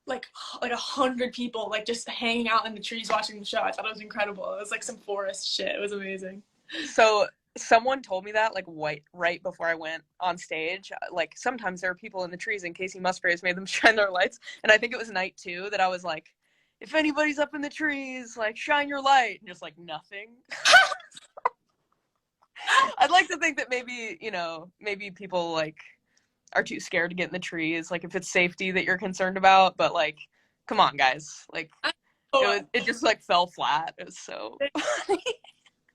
like 100 people like just hanging out in the trees watching the show. I thought it was incredible. It was like some forest shit. It was amazing. So someone told me that like right before I went on stage. Like sometimes there are people in the trees, and Casey Musgraves made them shine their lights. And I think it was night 2 that I was like, if anybody's up in the trees, like shine your light, and just like nothing. I'd like to think that maybe, you know, maybe people like are too scared to get in the trees. Like if it's safety that you're concerned about, but like, come on, guys. Like it just like fell flat. It was so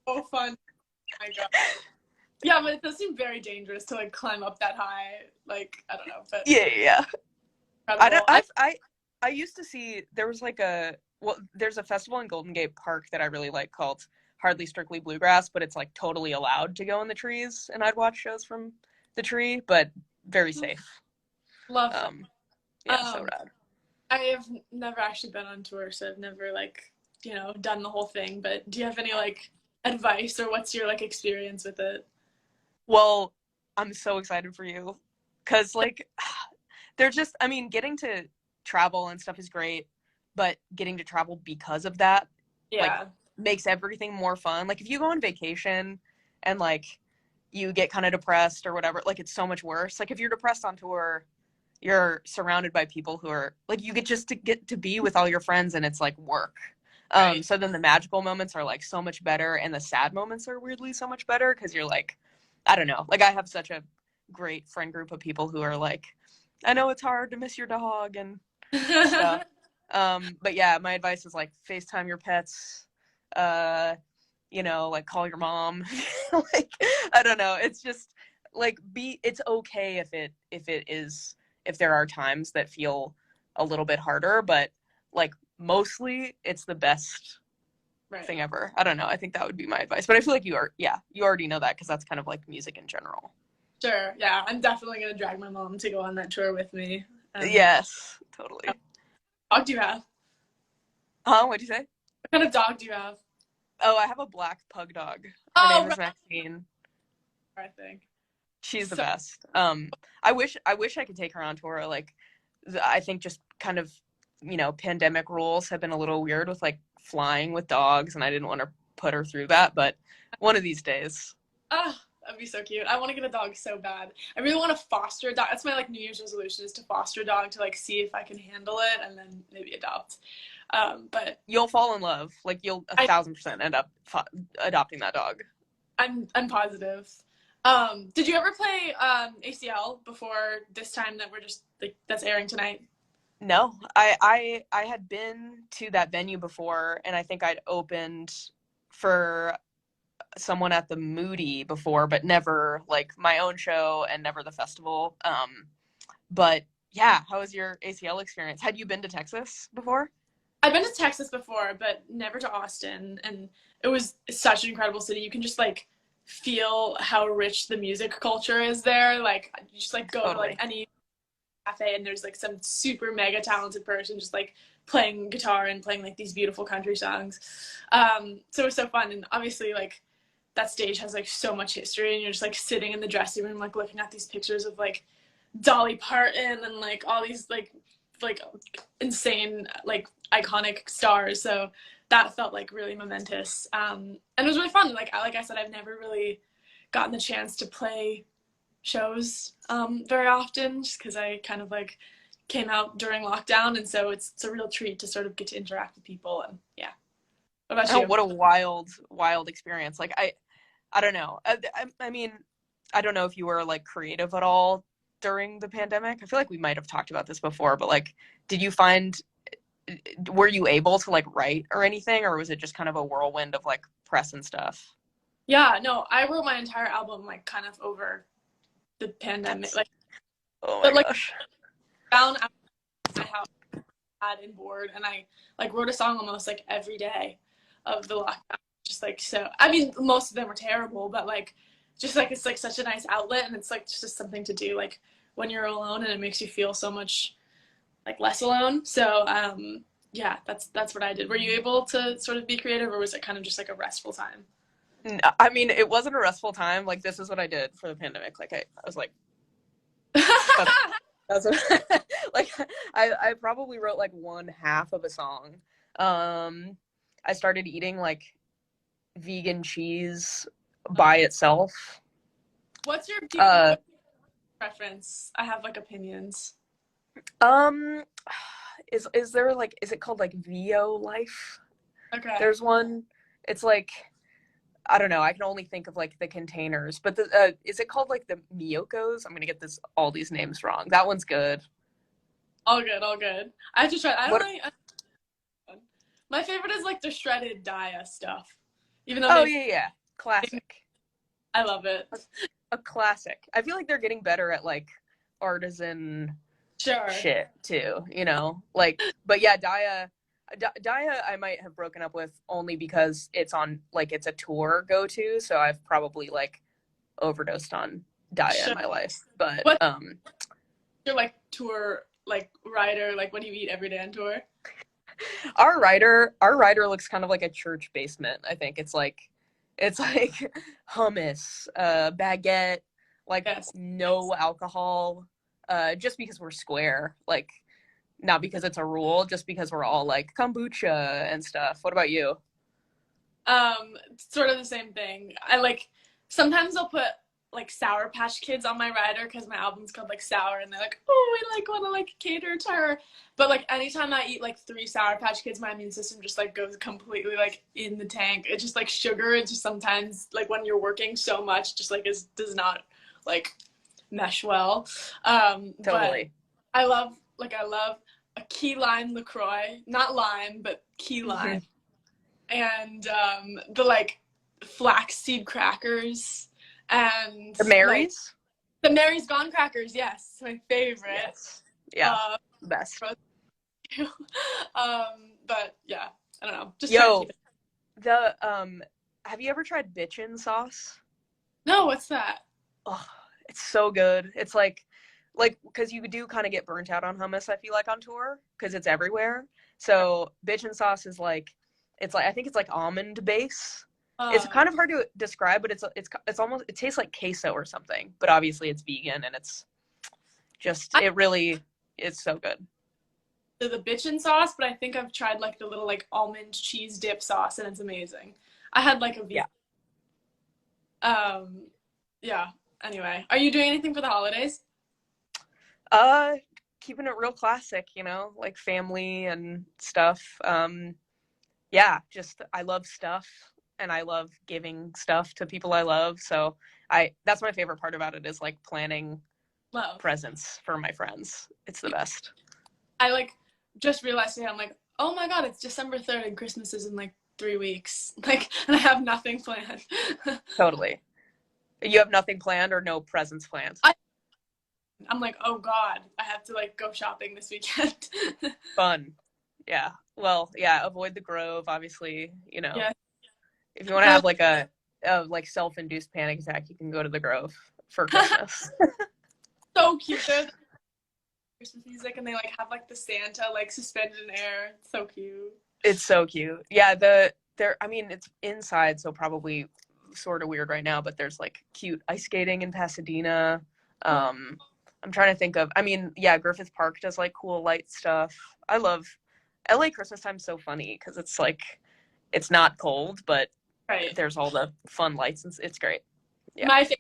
so fun. Oh my god. Yeah, but it does seem very dangerous to like climb up that high. Like I don't know, but yeah. incredible. I used to see there was like there's a festival in Golden Gate Park that I really like called Hardly Strictly Bluegrass, but it's like totally allowed to go in the trees, and I'd watch shows from the tree, but very safe. Love that. Yeah, so rad. I have never actually been on tour, so I've never like, you know, done the whole thing, but do you have any like advice, or what's your like experience with it? Well, I'm so excited for you because like they're just, I mean, getting to travel and stuff is great, but getting to travel because of that like makes everything more fun. Like if you go on vacation and like you get kind of depressed or whatever, like it's so much worse. Like if you're depressed on tour, you're surrounded by people who are like, you get to be with all your friends, and it's like work. Right. So then the magical moments are like so much better, and the sad moments are weirdly so much better because you're like, I don't know, like I have such a great friend group of people who are like, I know it's hard to miss your dog and stuff. But yeah, my advice is like FaceTime your pets, you know, like call your mom. Like I don't know, it's just like it's okay if there are times that feel a little bit harder, but like mostly it's the best thing ever. I don't know, I think that would be my advice, but I feel like you already know that because that's kind of like music in general. Sure, yeah, I'm definitely gonna drag my mom to go on that tour with me. Yes, totally. What dog do you have? What'd you say? What kind of dog do you have? Oh, I have a black pug dog. Her name is Maxine. I think she's the best. I wish I could take her on tour. Like I think just kind of, you know, pandemic rules have been a little weird with like flying with dogs, and I didn't want to put her through that, but one of these days. That'd be so cute. I want to get a dog so bad. I really want to foster a dog. That's my like New Year's resolution, is to foster a dog, to like see if I can handle it and then maybe adopt. But you'll fall in love. Like you'll 1,000% end up adopting that dog. I'm positive. Did you ever play ACL before this time that we're just like that's airing tonight? No, I had been to that venue before, and I think I'd opened for someone at the Moody before, but never like my own show and never the festival. But yeah, how was your ACL experience? Had you been to Texas before? I've been to Texas before, but never to Austin, and it was such an incredible city. You can just like feel how rich the music culture is there. Like you just like go to like any cafe, and there's like some super mega talented person just like playing guitar and playing like these beautiful country songs. So it was so fun, and obviously like that stage has like so much history, and you're just like sitting in the dressing room like looking at these pictures of like Dolly Parton and like all these like insane like iconic stars. So that felt like really momentous, and it was really fun. Like I said, I've never really gotten the chance to play shows very often, just because I kind of like came out during lockdown, and so it's a real treat to sort of get to interact with people. And yeah, what about you? What a wild experience. Like I don't know. I mean, I don't know if you were like creative at all during the pandemic. I feel like we might have talked about this before, but like, were you able to like write or anything, or was it just kind of a whirlwind of like press and stuff? Yeah, no, I wrote my entire album like kind of over the pandemic. Like, oh my gosh. Down at my house, sad and bored, and I like wrote a song almost like every day of the lockdown. Just like, so I mean, most of them were terrible, but like just like it's like such a nice outlet, and it's like just something to do like when you're alone, and it makes you feel so much like less alone. So yeah, that's what I did. Were you able to sort of be creative, or was it kind of just like a restful time? I mean, it wasn't a restful time. Like this is what I did for the pandemic. Like I was like that's what Like I probably wrote like one half of a song. I started eating like vegan cheese by itself. What's your vegan preference? I have like opinions. Um, is there like, is it called like VO Life? Okay. There's one. It's like, I don't know. I can only think of like the containers, but is it called like the Miyokos? I'm gonna get all these names wrong. That one's good. All good, all good. I have to try. I don't What? know. My favorite is like the shredded Daya stuff. Even though Oh yeah, classic. I love it. A classic. I feel like they're getting better at like artisan Sure. shit too, you know? Like, but yeah, Daya I might have broken up with only because it's on like it's a tour go to, so I've probably like overdosed on Daya in my life. But what you're like tour like rider, like what do you eat every day on tour? Our rider looks kind of like a church basement. I think it's like hummus, baguette, like Yes. no alcohol, just because we're square, like not because it's a rule, just because we're all like kombucha and stuff. What about you? Sort of the same thing. I like sometimes I'll put like Sour Patch Kids on my rider because my album's called like Sour, and they're like, oh, we like want to like cater to her. But like anytime I eat like 3 Sour Patch Kids, my immune system just like goes completely like in the tank. It's just like sugar. It just sometimes like when you're working so much, just like does not like mesh well. Totally. But I love a key lime LaCroix, not lime, but key lime, and the like flaxseed crackers and The Marys? Like, the Mary's Gone crackers. Yes, my favorite. Yes. Yeah. Best. But yeah, I don't know. Just have you ever tried bitchin sauce? No, what's that? Oh, it's so good. It's like because you do kind of get burnt out on hummus, I feel like, on tour because it's everywhere. So bitchin sauce is like, it's like, I think it's like almond base. It's kind of hard to describe, but it's almost, it tastes like queso or something, but obviously it's vegan and it's just, it really is so good. The bitchin sauce, but I think I've tried like the little like almond cheese dip sauce and it's amazing. I had like a vegan. Yeah. Anyway, are you doing anything for the holidays? Keeping it real classic, you know, like family and stuff. Yeah, just I love stuff and I love giving stuff to people I love. So that's my favorite part about it is like planning presents for my friends. It's the best. I like just realized today, I'm like, oh my God, it's December 3rd and Christmas is in like 3 weeks. Like, and I have nothing planned. Totally. You have nothing planned or no presents planned? I'm like, oh God, I have to like go shopping this weekend. Fun. Yeah. Well, yeah, avoid the Grove, obviously, you know. Yeah. If you want to have like a like self-induced panic attack, you can go to the Grove for Christmas. So cute. They're Christmas music and they like have like the Santa like suspended in air. It's so cute. It's so cute. Yeah, I mean, it's inside, so probably sort of weird right now, but there's like cute ice skating in Pasadena. I'm trying to think of, I mean, yeah, Griffith Park does like cool light stuff. I love LA Christmas time's so funny because it's like, it's not cold, but there's all the fun lights and it's great. Yeah. My favorite,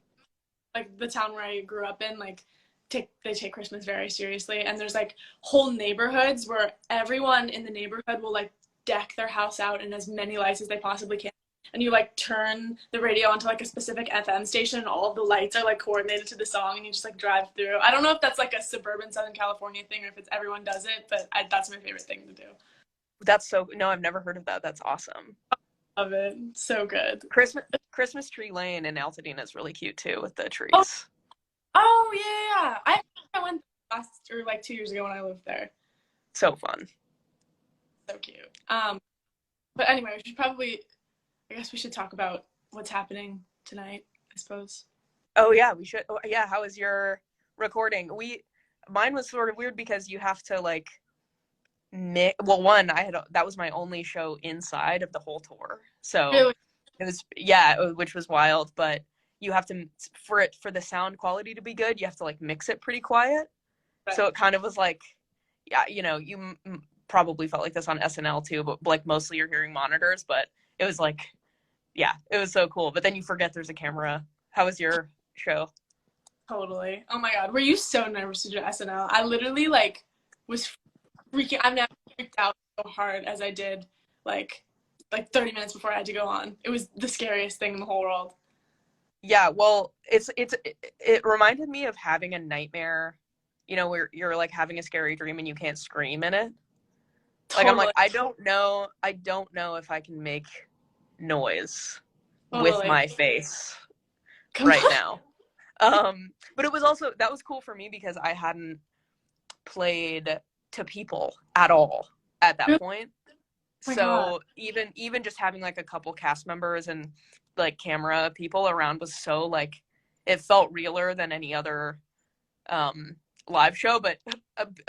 like the town where I grew up in, like they take Christmas very seriously, and there's like whole neighborhoods where everyone in the neighborhood will like deck their house out in as many lights as they possibly can. And you like turn the radio onto like a specific FM station and all of the lights are like coordinated to the song and you just like drive through. I don't know if that's like a suburban Southern California thing or if it's everyone does it, but that's my favorite thing to do. No, I've never heard of that. That's awesome. Love it. So good. Christmas Tree Lane in Altadena is really cute too with the trees. Oh yeah. I went last or like 2 years ago when I lived there. So fun. So cute. But anyway, I guess we should talk about what's happening tonight, I suppose. Oh yeah, we should. Oh, yeah, how was your recording? Mine was sort of weird because you have to like that was my only show inside of the whole tour. So really? It was which was wild, but you have to for the sound quality to be good, you have to like mix it pretty quiet. Right. So it kind of was like yeah, you probably felt like this on SNL too, but like mostly you're hearing monitors, but it was like, yeah, it was so cool. But then you forget there's a camera. How was your show? Totally. Oh my God. Were you so nervous to do SNL? I literally like was freaking. I've never freaked out so hard as I did like 30 minutes before I had to go on. It was the scariest thing in the whole world. Yeah, well, it reminded me of having a nightmare, where you're like having a scary dream and you can't scream in it. Like I'm Totally. like, I don't know if I can make noise with Totally. my face Come right on. now. But it was also that was cool for me because I hadn't played to people at all at that Oh point. my God. So even just having like a couple cast members and like camera people around was so like it felt realer than any other um live show, but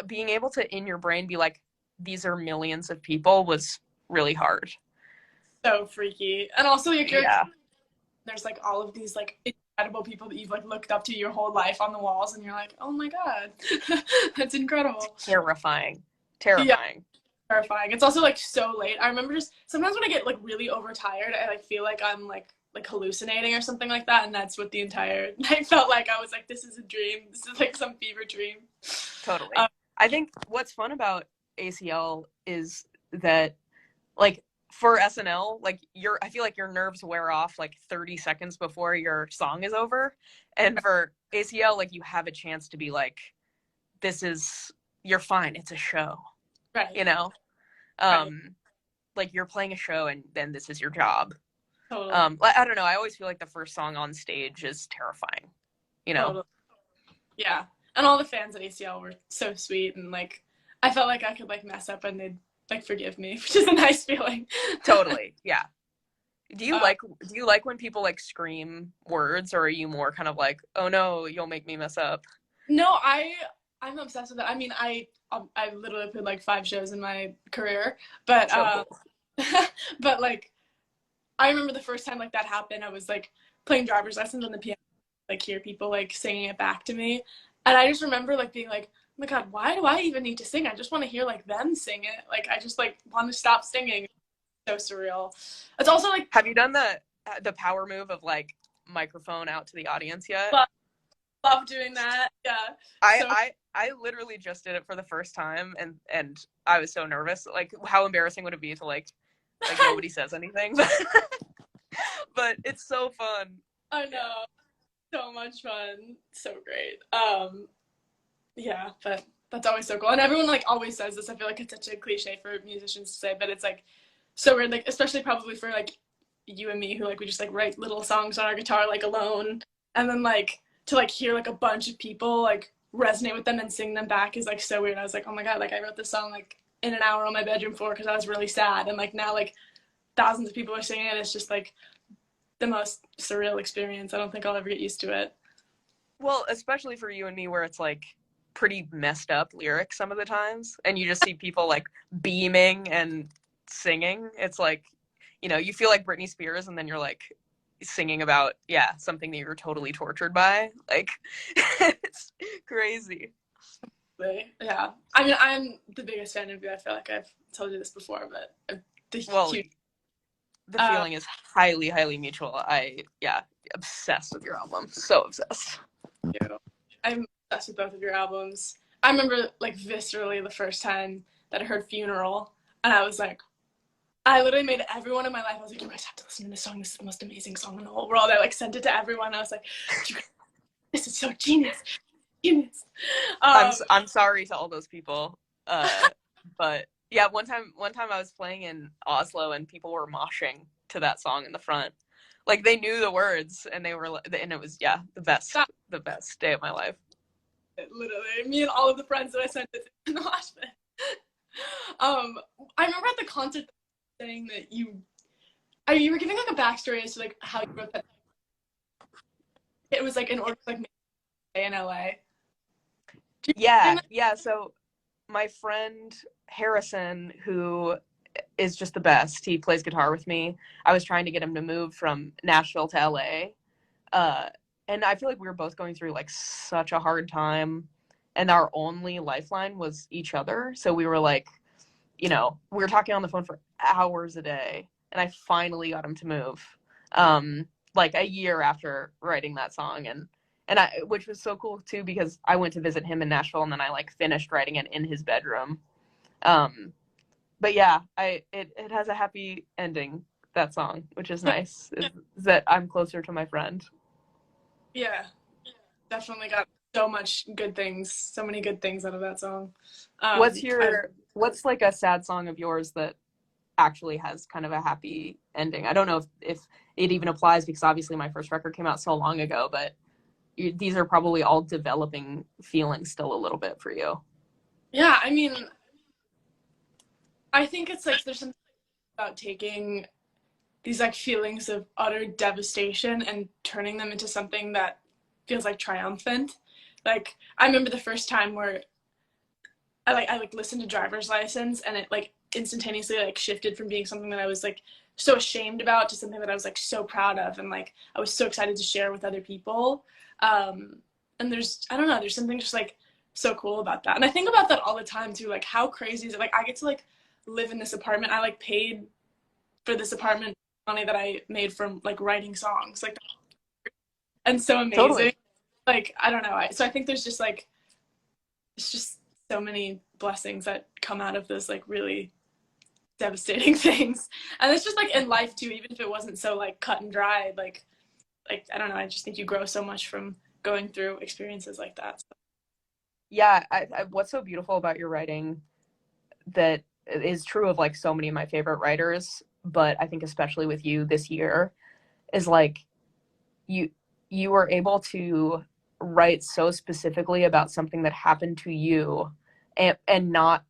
being able to in your brain be like these are millions of people was really hard. So freaky. And also like Yeah, there's like all of these like incredible people that you've like looked up to your whole life on the walls and you're like, oh my God. That's incredible. terrifying, Yeah, terrifying. terrifying. It's also like so late. I remember just sometimes when I get like really overtired, I like feel like I'm like hallucinating or something like that, and that's what the entire night felt like. I was like, this is a dream. This is like some fever dream. Totally. Um, I think what's fun about ACL is that like for SNL, like I feel like your nerves wear off like 30 seconds before your song is over. And for ACL, like you have a chance to be like, you're fine. It's a show, right, you know? right, Um, like you're playing a show and then this is your job. totally, Like, I don't know. I always feel like the first song on stage is terrifying, you know? totally. Yeah, and all the fans at ACL were so sweet, and like I felt like I could like mess up and they'd like forgive me, which is a nice feeling. Totally. Yeah. Do you uh, like do you like when people like scream words, or are you more kind of like, oh no, you'll make me mess up? no, I'm obsessed with it. I mean, I literally played like 5 shows in my career, but So cool. but like I remember the first time like that happened. I was like playing driver's lessons on the piano, like hear people like singing it back to me, and I just remember like being like, oh my God, why do I even need to sing? I just want to hear like them sing it. Like I just like want to stop singing. It's so surreal. It's also like Have you done the power move of like microphone out to the audience yet? love, love doing that. Yeah. I So I I literally just did it for the first time and I was so nervous. Like how embarrassing would it be to like nobody says anything? But it's so fun. I Yeah. know, so much fun, so great. Yeah, but that's always so cool, and everyone like always says this. I feel like it's such a cliche for musicians to say, but it's like so weird, like especially probably for like you and me who like we just like write little songs on our guitar like alone, and then like to like hear like a bunch of people like resonate with them and sing them back is like so weird. I was like, oh my God, like I wrote this song like in an hour on my bedroom floor because I was really sad, and like now like thousands of people are singing it. It's just like the most surreal experience. I don't think I'll ever get used to it. Well, especially for you and me where it's like pretty messed up lyrics some of the times and you just see people like beaming and singing. It's like, you feel like Britney Spears and then you're like singing about, yeah, something that you're totally tortured by. Like it's crazy. Yeah. I mean, I'm the biggest fan of you. I feel like I've told you this before, but the Well, huge. the feeling is highly, highly mutual. Yeah, obsessed with your album. So obsessed. You. I'm obsessed with both of your albums. I remember like viscerally the first time that I heard Funeral, and I was like, I literally made everyone in my life. I was like, you guys have to listen to this song. This is the most amazing song in the whole world. I like sent it to everyone. I was like, this is so genius, genius. I'm sorry to all those people. But yeah, one time I was playing in Oslo and people were moshing to that song in the front. Like they knew the words and and it was the best day of my life. Literally, me and all of the friends that I sent it to in the last bit. I remember at the concert saying that you were giving like a backstory as to like how you wrote that. It was like in order to like make it in LA. Yeah. So my friend Harrison, who is just the best, he plays guitar with me. I was trying to get him to move from Nashville to LA. And I feel like we were both going through like such a hard time. and our only lifeline was each other. So we were like, we were talking on the phone for hours a day, and I finally got him to move, like a year after writing that song, and I, which was so cool too, because I went to visit him in Nashville, and then I like finished writing it in his bedroom. But yeah, it has a happy ending, that song, which is nice. Is that I'm closer to my friend. Yeah, definitely got so many good things out of that song. What's like a sad song of yours that actually has kind of a happy ending? I don't know if it even applies, because obviously my first record came out so long ago, but these are probably all developing feelings still a little bit for you. Yeah, I mean, I think it's like there's something about taking these like feelings of utter devastation and turning them into something that feels like triumphant. Like I remember the first time where I listened to Driver's License, and it like instantaneously like shifted from being something that I was like so ashamed about to something that I was like so proud of, and like I was so excited to share with other people. And I don't know, there's something just like so cool about that. And I think about that all the time too, like how crazy is it? Like I get to like live in this apartment. I like paid for this apartment money that I made from like writing songs, like, and so amazing. Totally. Like I don't know. So I think there's just like it's just so many blessings that come out of those like really devastating things. And it's just like in life too, even if it wasn't so like cut and dry, like I don't know, I just think you grow so much from going through experiences like that. So. Yeah, what's so beautiful about your writing that is true of like so many of my favorite writers, but I think especially with you this year, is like you were able to write so specifically about something that happened to you, and not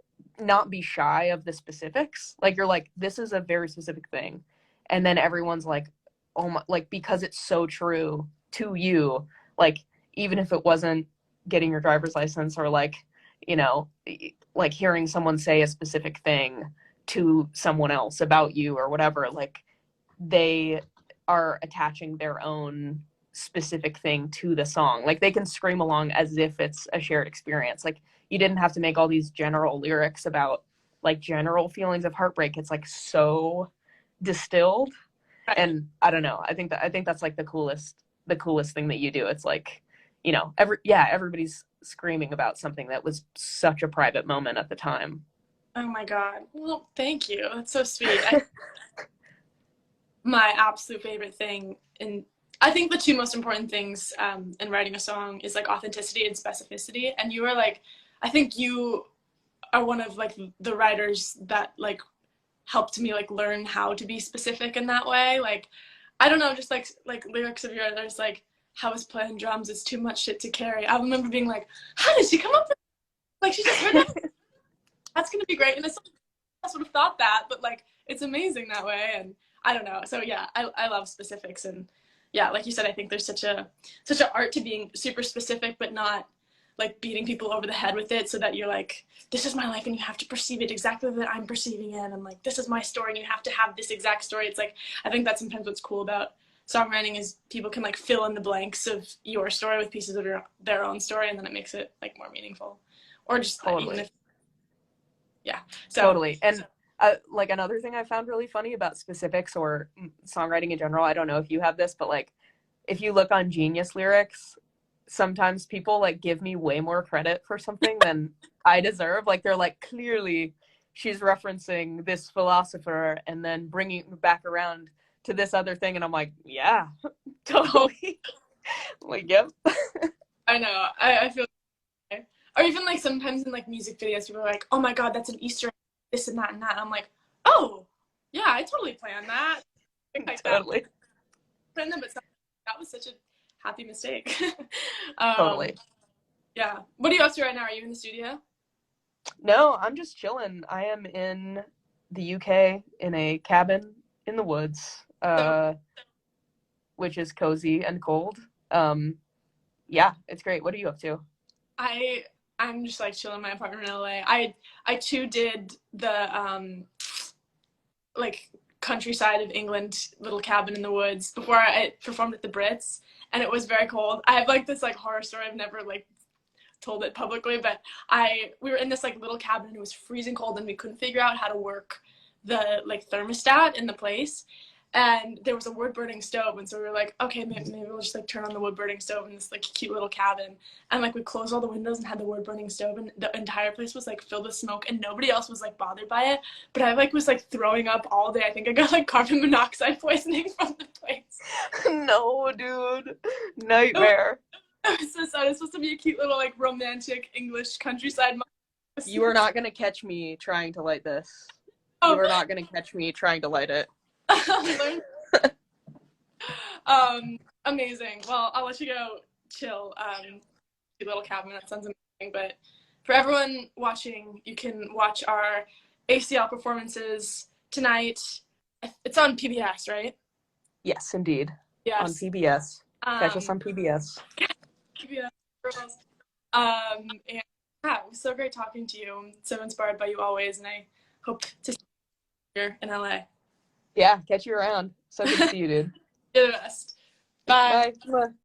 be shy of the specifics. Like you're like, this is a very specific thing, and then everyone's like, oh my, like, because it's so true to you, like even if it wasn't getting your driver's license, or like, like hearing someone say a specific thing to someone else about you or whatever, like they are attaching their own specific thing to the song. Like they can scream along as if it's a shared experience. Like you didn't have to make all these general lyrics about like general feelings of heartbreak. It's like so distilled. And I don't know, I think that's like the coolest thing that you do. It's like, everybody's screaming about something that was such a private moment at the time. Oh my God. Well, thank you. That's so sweet. My absolute favorite thing, and I think the two most important things in writing a song is like authenticity and specificity. And you are like, I think you are one of like the writers that like helped me like learn how to be specific in that way. Like, I don't know, just like lyrics of yours, like, how is playing drums? It's too much shit to carry. I remember being like, how did she come up with like she just heard that? That's gonna be great. And it's like, I would have thought that, but like it's amazing that way. And I don't know. So yeah, I love specifics. And yeah, like you said, I think there's such a art to being super specific, but not like beating people over the head with it, so that you're like, this is my life and you have to perceive it exactly that I'm perceiving it, and like this is my story and you have to have this exact story. It's like, I think that's sometimes what's cool about songwriting is people can like fill in the blanks of your story with pieces of their own story, and then it makes it like more meaningful. Or just totally. even if, yeah. So, totally. And like another thing I found really funny about specifics or songwriting in general, I don't know if you have this, but like if you look on Genius lyrics, sometimes people like give me way more credit for something than I deserve. Like they're like, clearly she's referencing this philosopher and then bringing it back around to this other thing, and I'm like, yeah, totally. Like, yep. I know. I feel like, or even like sometimes in like music videos, people are like, oh my God, that's an Easter egg, this and that and that. And I'm like, oh yeah, I totally planned that. Like totally. But that was such a happy mistake. Totally. Yeah. What are you up to right now? Are you in the studio? No, I'm just chilling. I am in the UK in a cabin in the woods, which is cozy and cold. Yeah, it's great. What are you up to? I'm just like chilling in my apartment in LA. I too did the like countryside of England little cabin in the woods before I performed at the Brits, and it was very cold. I have like this like horror story. I've never like told it publicly, but we were in this like little cabin and it was freezing cold and we couldn't figure out how to work the like thermostat in the place. And there was a wood burning stove, and so we were like, okay, maybe we'll just like turn on the wood burning stove in this like cute little cabin. And like we closed all the windows and had the wood burning stove, and the entire place was like filled with smoke, and nobody else was like bothered by it. But I like was like throwing up all day. I think I got like carbon monoxide poisoning from the place. No, dude, nightmare. It was so sad. It was supposed to be a cute little like romantic English countryside. You are not gonna catch me trying to light this. Oh. You are not gonna catch me trying to light it. Amazing. Well, I'll let you go chill. Your little cabin. That sounds amazing. But for everyone watching, you can watch our ACL performances tonight. It's on PBS, right? Yes, indeed. Yes. On PBS. Catch us on PBS. PBS girls. And yeah, it was so great talking to you. I'm so inspired by you always, and I hope to see you here in LA. Yeah, catch you around. So good to see you, dude. You're the best. Bye. Bye.